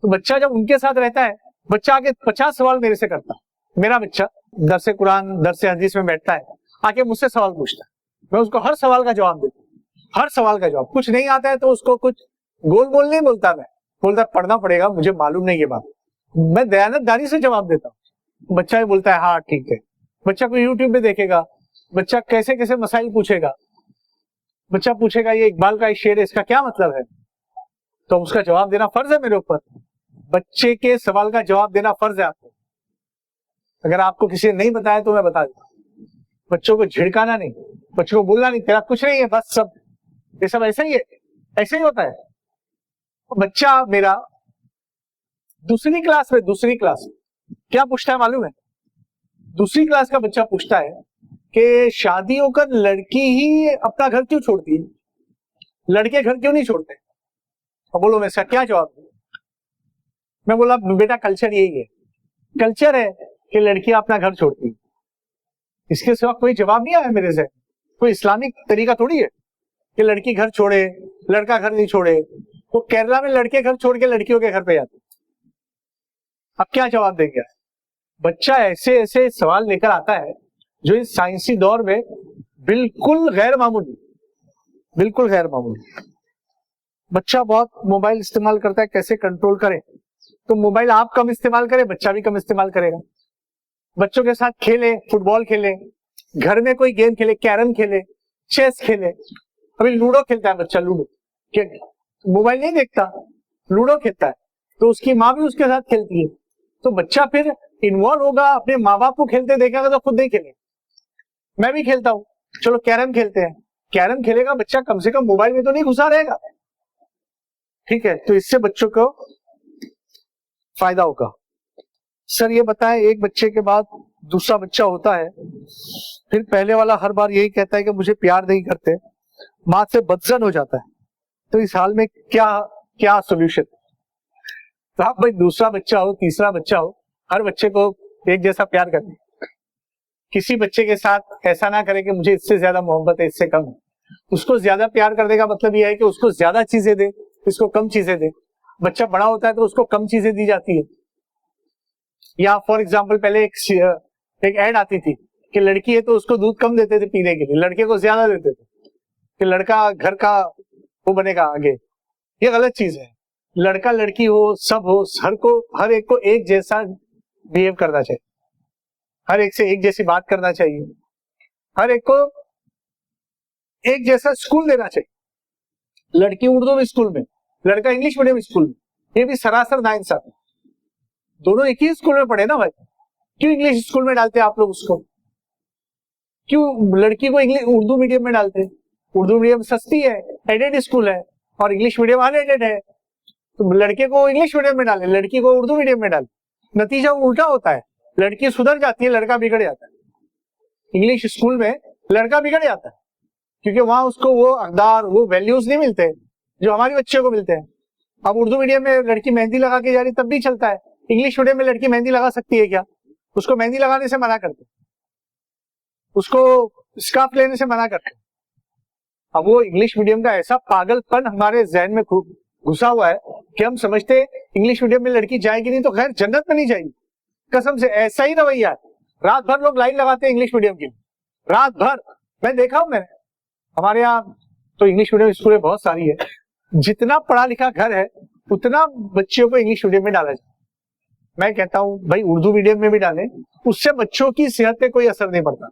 तो बच्चा जब उनके साथ रहता है, बच्चा आके 50 सवाल मेरे से करता है। मेरा बच्चा दरसे कुरान दरसे हदीस में बैठता है, आके मुझसे सवाल पूछता है, मैं उसको हर सवाल का जवाब देता हूँ, हर सवाल का जवाब। कुछ नहीं आता है तो उसको कुछ गोल नहीं बोलता, मैं बोलता पढ़ना पड़ेगा, मुझे मालूम नहीं ये बात, मैं दयानतदारी से जवाब देता हूँ। बच्चा भी बोलता है हाँ ठीक है। बच्चा को यूट्यूब पे देखेगा, बच्चा कैसे कैसे मसाइल पूछेगा, बच्चा पूछेगा ये इकबाल का शेर है, इसका क्या मतलब है, तो उसका जवाब देना फर्ज है मेरे ऊपर। बच्चे के सवाल का जवाब देना फर्ज है आपको। अगर आपको किसी ने नहीं बताया तो मैं बता दूं। बच्चों को झिड़काना नहीं, बच्चों को बोलना नहीं तेरा कुछ नहीं है, बस सब ये सब ऐसा ही है, ऐसे ही होता है। बच्चा मेरा दूसरी क्लास में क्या पूछता है मालूम है? दूसरी क्लास का बच्चा पूछता है कि शादी होकर लड़की ही अपना घर क्यों छोड़ती है, लड़के घर क्यों नहीं छोड़ते? अब बोलो मैं इसका क्या जवाब दूं? मैं बोला बेटा कल्चर यही है, कल्चर है कि लड़कियां अपना घर छोड़ती है, इसके सिवा कोई जवाब नहीं आया मेरे से। कोई इस्लामिक तरीका थोड़ी है कि लड़की घर छोड़े लड़का घर नहीं छोड़े। तो केरला में लड़के घर छोड़ के लड़कियों के घर पे जाते, अब क्या जवाब देंगे? बच्चा ऐसे ऐसे सवाल लेकर आता है जो इस साइंसी दौर में बिल्कुल गैर मामूली। बच्चा बहुत मोबाइल इस्तेमाल करता है, कैसे कंट्रोल करें? तो मोबाइल आप कम इस्तेमाल करें, बच्चा भी कम इस्तेमाल करेगा। बच्चों के साथ खेले, फुटबॉल खेले, घर में कोई गेम खेले, कैरम खेले, चेस खेले। अभी लूडो खेलता है बच्चा, लूडो मोबाइल नहीं देखता, लूडो खेलता है, तो उसकी माँ भी उसके साथ खेलती है, तो बच्चा फिर इन्वॉल्व होगा, अपने माँ बाप को खेलते देखेगा तो खुद नहीं खेलेगा। मैं भी खेलता हूँ, चलो कैरम खेलते हैं, कैरम खेलेगा बच्चा, कम से कम मोबाइल में तो नहीं घुसा रहेगा, ठीक है? तो इससे बच्चों को फायदा होगा। सर ये बताएं, एक बच्चे के बाद दूसरा बच्चा होता है, फिर पहले वाला हर बार यही कहता है कि मुझे प्यार नहीं करते, माँ से बदजन हो जाता है, तो इस हाल में क्या सोल्यूशन? तो आप भाई दूसरा बच्चा हो तीसरा बच्चा हो, हर बच्चे को एक जैसा प्यार करें। किसी बच्चे के साथ ऐसा ना करें कि मुझे इससे ज्यादा मोहब्बत है, इससे कम है। उसको ज्यादा प्यार करने का मतलब यह है कि उसको ज्यादा चीजें दे, इसको कम चीजें दे। बच्चा बड़ा होता है तो उसको कम चीजें दी जाती है, या फॉर एग्जाम्पल पहले एक एड आती थी कि लड़की है तो उसको दूध कम देते थे पीने के लिए, लड़के को ज्यादा देते थे कि लड़का घर का वो बनेगा आगे। ये गलत चीज है। लड़का लड़की हो, सब हो, हर एक को एक जैसा बिहेव करना चाहिए, हर एक से एक जैसी बात करना चाहिए, हर एक को एक जैसा स्कूल देना चाहिए। लड़की उर्दू स्कूल में, लड़का इंग्लिश मीडियम स्कूल में, ये भी सरासर नाइंसाफी। दोनों एक ही स्कूल में पढ़े ना भाई, क्यों इंग्लिश स्कूल में डालते हैं आप लोग उसको? क्यों लड़की को इंग्लिश उर्दू मीडियम में डालते हैं? उर्दू मीडियम सस्ती है, एडेड स्कूल है, और इंग्लिश मीडियम अनएडेड है। तो लड़के को इंग्लिश मीडियम में डाले, लड़की को उर्दू मीडियम में डाले, नतीजा उल्टा होता है। लड़की सुधर जाती है, लड़का बिगड़ जाता है। इंग्लिश स्कूल में लड़का बिगड़ जाता है क्योंकि वहां उसको वो अकदार, वो वैल्यूज नहीं मिलते जो हमारे बच्चे को मिलते हैं। अब उर्दू मीडियम में लड़की मेहंदी लगा के जा रही तब भी चलता है, इंग्लिश मीडियम में लड़की मेहंदी लगा सकती है क्या? उसको मेहंदी लगाने से मना करते, उसको स्कार्फ लेने से मना करते। अब वो इंग्लिश मीडियम का ऐसा पागलपन हमारे जहन में खूब घुसा हुआ है कि हम समझते इंग्लिश मीडियम में लड़की जाएगी नहीं तो खैर जन्नत में नहीं जाएगी। कसम से ऐसा ही रवैया है। रात भर लोग लाइन लगाते हैं इंग्लिश मीडियम की, रात भर। मैं देखा हूं, मैंने हमारे यहाँ तो इंग्लिश मीडियम स्कूलें बहुत सारी है। जितना पढ़ा लिखा घर है उतना बच्चों को इंग्लिश मीडियम में डाला जाए। मैं कहता हूँ भाई उर्दू मीडियम में भी डालें, उससे बच्चों की सेहत पे कोई असर नहीं पड़ता।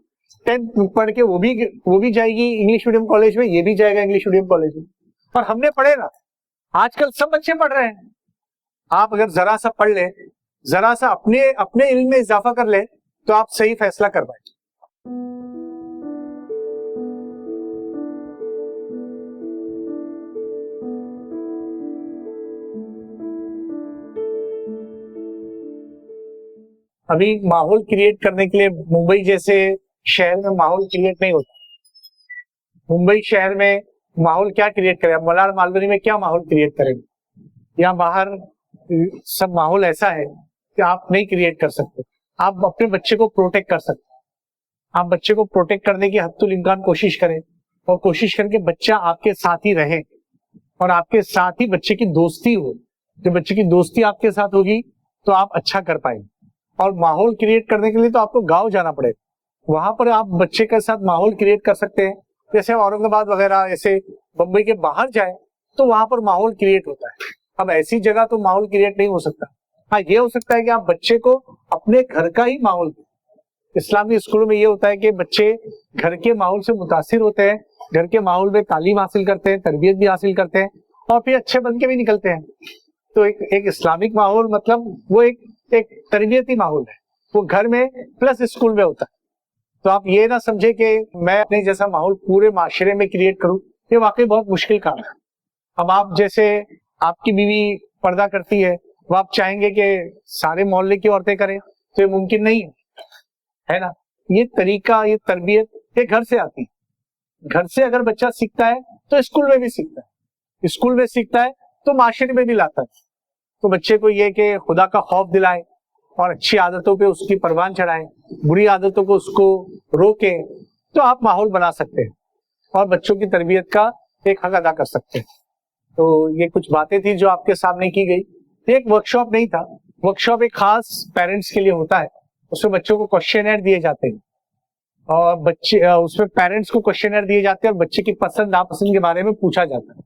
10th पढ़ के वो भी जाएगी इंग्लिश मीडियम कॉलेज में, ये भी जाएगा इंग्लिश मीडियम कॉलेज में। और हमने पढ़े ना, आजकल सब बच्चे पढ़ रहे हैं। आप अगर जरा सा पढ़ ले, जरा सा अपने इल्म में इजाफा कर ले तो आप सही फैसला कर पाएंगे। अभी माहौल क्रिएट करने के लिए मुंबई जैसे शहर में माहौल क्रिएट नहीं होता। मुंबई शहर में माहौल क्या क्रिएट करें? मलाड मालवनी में क्या माहौल क्रिएट करेंगे? यहाँ बाहर सब माहौल ऐसा है कि आप नहीं क्रिएट कर सकते। आप अपने बच्चे को प्रोटेक्ट कर सकते हैं। आप बच्चे को प्रोटेक्ट करने की हद्दुल इम्कान कोशिश करें, और कोशिश करके बच्चा आपके साथ ही रहे और आपके साथ ही बच्चे की दोस्ती हो। जब बच्चे की दोस्ती आपके साथ होगी तो आप अच्छा कर पाएंगे। और माहौल क्रिएट करने के लिए तो आपको गांव जाना पड़ेगा, वहां पर आप बच्चे के साथ माहौल क्रिएट कर सकते हैं। जैसे औरंगाबाद वगैरह, ऐसे बम्बई के बाहर जाए तो वहां पर माहौल क्रिएट होता है। अब ऐसी जगह तो माहौल क्रिएट नहीं हो सकता। हाँ, ये हो सकता है कि आप बच्चे को अपने घर का ही माहौल, इस्लामी स्कूलों में ये होता है कि बच्चे घर के माहौल से मुतासिर होते हैं, घर के माहौल में तालीम हासिल करते हैं, तरबियत भी हासिल करते हैं और फिर अच्छे बन के भी निकलते हैं। तो एक इस्लामिक माहौल मतलब वो एक तरबियती माहौल है, वो घर में प्लस स्कूल में होता है। तो आप ये ना समझे कि मैं अपने जैसा माहौल पूरे माशरे में क्रिएट करूं, ये वाकई बहुत मुश्किल काम है। अब आप जैसे आपकी बीवी पर्दा करती है, वो आप चाहेंगे कि सारे मोहल्ले की औरतें करें, तो ये मुमकिन नहीं है ना। ये तरीका, ये तरबियत ये घर से आती है। घर से अगर बच्चा सीखता है तो स्कूल में भी सीखता है, स्कूल में सीखता है तो माशरे में भी लाता है। तो बच्चे को ये कि खुदा का खौफ दिलाएं और अच्छी आदतों पे उसकी परवान चढ़ाएं, बुरी आदतों को उसको रोकें, तो आप माहौल बना सकते हैं और बच्चों की तरबियत का एक हक अदा कर सकते हैं। तो ये कुछ बातें थी जो आपके सामने की गई। एक वर्कशॉप नहीं था, वर्कशॉप एक खास पेरेंट्स के लिए होता है। उसमें बच्चों को क्वेश्चनर दिए जाते हैं और बच्चे उसमें पेरेंट्स को क्वेश्चनर दिए जाते हैं और बच्चे की पसंद नापसंद के बारे में पूछा जाता है,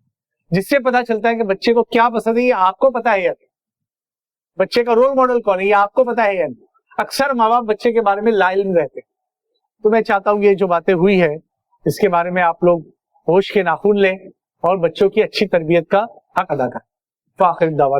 जिससे पता चलता है कि बच्चे को क्या पसंद है। ये आपको पता है या बच्चे का रोल मॉडल कौन है, ये आपको पता है या नहीं। अक्सर माँ बाप बच्चे के बारे में लाइल्म रहते हैं। तो मैं चाहता हूँ ये जो बातें हुई है इसके बारे में आप लोग होश के नाखून लें और बच्चों की अच्छी तरबियत का हक अदा करें। तो आखिर दावा